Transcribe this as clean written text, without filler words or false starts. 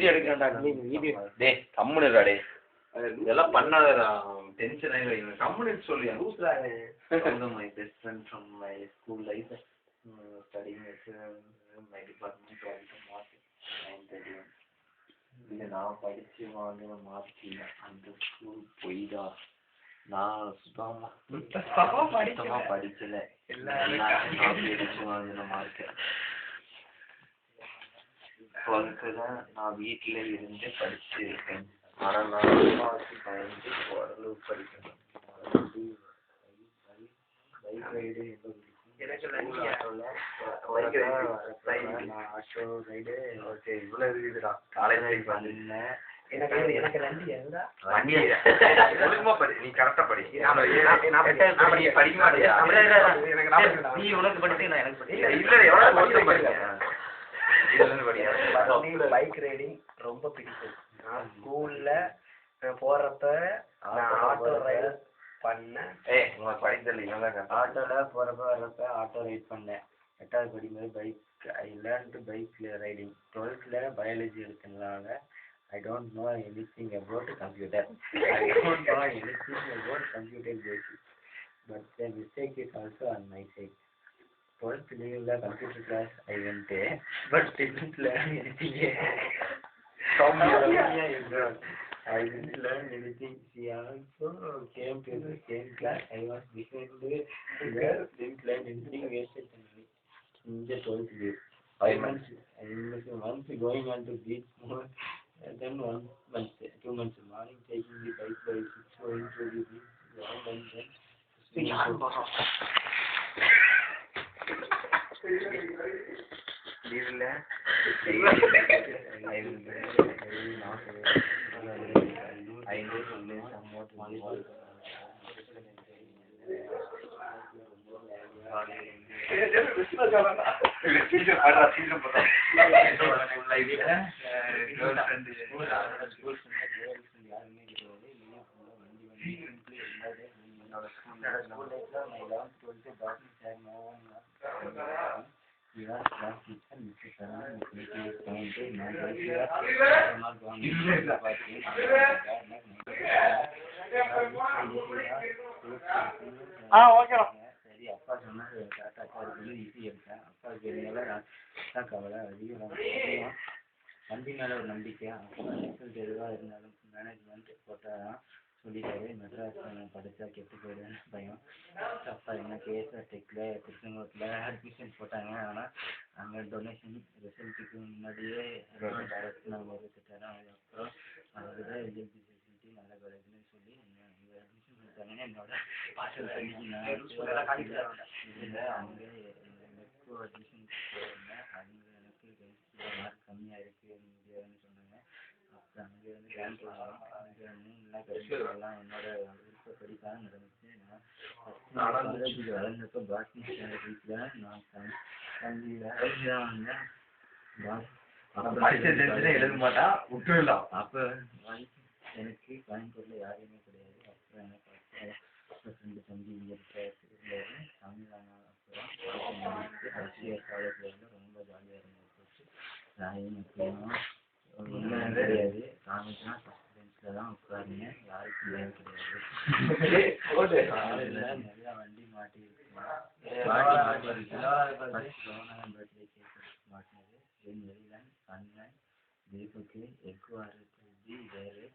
Video எடுக்கிறேன்டா நீ video டேய் கம்முனுடா டேய் இதெல்லாம் பண்ணாதடா டென்ஷன் ஆயிடுவீங்க கம்முனு சொல்லியா லூஸ்றானே my best friend from my school life studying my department also mark 931 இல்ல நான் படிச்சு வாங்கின மார்க் இல்ல அந்த ஸ்கூல் போய்டா நான் சுத்தமா படிக்கல எல்லாரும் படிச்சு வாங்கின மார்க் 12th நான் வீட்டுல இருந்து படிச்சிருக்கேன் ஆனா நான் அம்மாவுக்கு பயந்து ஓரளவு படிக்கணும் பைக் ரைடிங் ரொம்ப பிடிக்கும் நான் ஸ்கூல்ல போறப்ப ஆட்டோ ரைட் பண்ணேன் ஆட்டோல போறப்ப வர்றப்ப ஆட்டோ ரைட் பண்ணேன் 8வது படிக்கும்போது bike I learn to bike riding 12th biology எடுத்ததுனால I don't know anything about computer. I don't know anything about computer basics. But the mistake is also on my side. 12th during the computer class I went, but didn't learn anything. I didn't learn anything. She also came to the same class. I was behind her, didn't learn anything, wasted time. In the 12th year. 5 months, I was once going on to beach more. Then 1 month, 2 months morning taking the bike by 6 going to the beach, long and then I know somewhat சரி அப்பா சொன்னாரு tata காருக்கு easy எடுத்தேன் அப்பாவுக்கு என்னால கவலை அதிகம் வண்டி மேலே ஒரு நம்பிக்கை அப்பா ரிசல்ட் எதுவாக இருந்தாலும் மேனேஜ்மெண்ட் போட்டால் சொல்லிட்டாரு மெட்ராஸில் படித்தா கெட்டு போயிடுவேன்னு பயம் அப்பா என்ன கேஎஸ்ஆர் டெக்கில் திருச்செங்கோட்டில் அட்மிஷன் போட்டாங்க ஆனால் அங்கே டொனேஷன் ரிசல்ட்டுக்கு முன்னாடியே நாங்கள் எடுத்துட்டாரு அதுக்கப்புறம் அதுக்கு தான் எல்ஜிபி ஃபெசிலிட்டி நல்ல காலேஜ்னு சொல்லி இங்கே அட்மிஷன் கொடுத்தாங்க என்னோட பார்சல் பண்ணிக்கு நான் இல்லை அங்கே மெட்ரோ அட்மிஷன் போயிருந்தேன் அங்கே எனக்கு மார்க் கம்மியாக இருக்குது முடியாதுன்னு சொன்னாங்க அப்புறம் அங்கே வந்து பேங்க் அங்கே 3 நாள் கழிச்சுலாம் என்னோட விருப்பப்படி தான் நடந்துச்சு நான் காலேஜுக்கு வளர்ந்தப்போ பாட்னி வீட்டில் நான் தம்பி வேலைக்கு தான் வந்தேன் எழுத மாட்டா விட்டுடலாம் அப்போ எனக்கு கோயம்புத்தூரில் யாரையுமே கிடையாது அப்புறம் எனக்கு 2 தம்பி இங்கே இருந்தார் தமிழானா அப்புறம் ஹெச்சிஎஸ் காலேஜில் ரொம்ப ஜாலியாக இருந்துச்சு நான் எப்படின்னா ஒன்றும் கிடையாது காலேஜ்னா ஃபஸ்ட் பெஞ்சில் தான் உட்காருங்க யாருக்கும் லைன் கிடையாது நிறையா வண்டி மாட்டியிருக்கேன் ஃபஸ்ட் கவர்னர் பர்த்டே கேக் மாட்டினது தென் வெளியில கண்ணன் தீபக்கு எக்குவாரு வேறு